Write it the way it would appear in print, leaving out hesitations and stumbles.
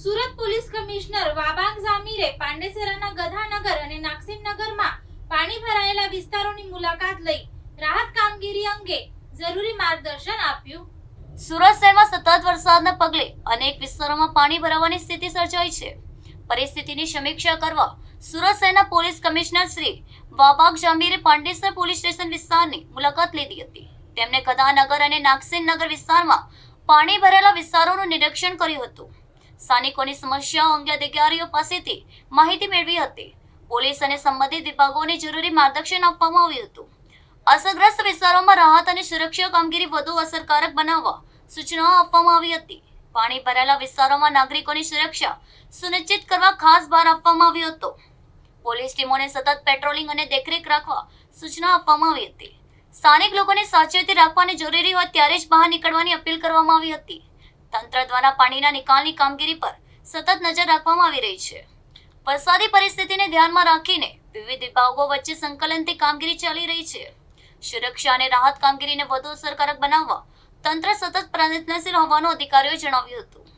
Surat police commissioner Wabang જામીરે પાંડેસરાના ગધાનગર અને નાગસેનનગરમાં પાણી ભરાયેલા વિસ્તારોની મુલાકાત લઈ રાહત કામગીરી અંગે જરૂરી માર્ગદર્શન આપ્યું. સુરત શહેરમાં સતત વરસાદના પગલે અનેક વિસ્તારોમાં પાણી ભરાવાની સ્થિતિ સર્જાઈ છે. પરિસ્થિતિની સમીક્ષા કરવા સુરત શહેરના પોલીસ કમિશનર શ્રી વાબાંગ જામીરે પાંડેસર પોલીસ સ્ટેશન વિસ્તારની મુલાકાત લીધી હતી. તેમણે ગધાનગર અને નાગસેનનગર વિસ્તારમાં પાણી ભરેલા વિસ્તારોનું નિરીક્ષણ કર્યું હતું. સ્થાનિકોની સમસ્યાઓ અંગે અધિકારીઓ પાસેથી માહિતી મેળવી હતી. પોલીસ અને સંબંધિત વિભાગોને જરૂરી માર્ગદર્શન આપવામાં આવ્યું હતું. અસરગ્રસ્ત વિસ્તારોમાં રાહત અને સુરક્ષા કામગીરી વધુ અસરકારક બનાવવા સૂચનાઓ આપવામાં આવી હતી. પાણી ભરાયેલા વિસ્તારોમાં નાગરિકોની સુરક્ષા સુનિશ્ચિત કરવા ખાસ ભાર આપવામાં આવ્યો હતો. પોલીસ ટીમોને સતત પેટ્રોલિંગ અને દેખરેખ રાખવા સૂચના આપવામાં આવી હતી. સ્થાનિક લોકોને સાવચેતી રાખવાની જરૂરી હોય ત્યારે જ બહાર નીકળવાની અપીલ કરવામાં આવી હતી. તંત્ર દ્વારા પાણીના નિકાલની કામગીરી પર સતત નજર રાખવામાં આવી રહી છે. વરસાદી પરિસ્થિતિને ધ્યાનમાં રાખીને વિવિધ વિભાગો વચ્ચે સંકલનથી કામગીરી ચાલી રહી છે. સુરક્ષા અને રાહત કામગીરીને વધુ અસરકારક બનાવવા તંત્ર સતત પ્રયત્નશીલ હોવાનું અધિકારીઓએ જણાવ્યું હતું.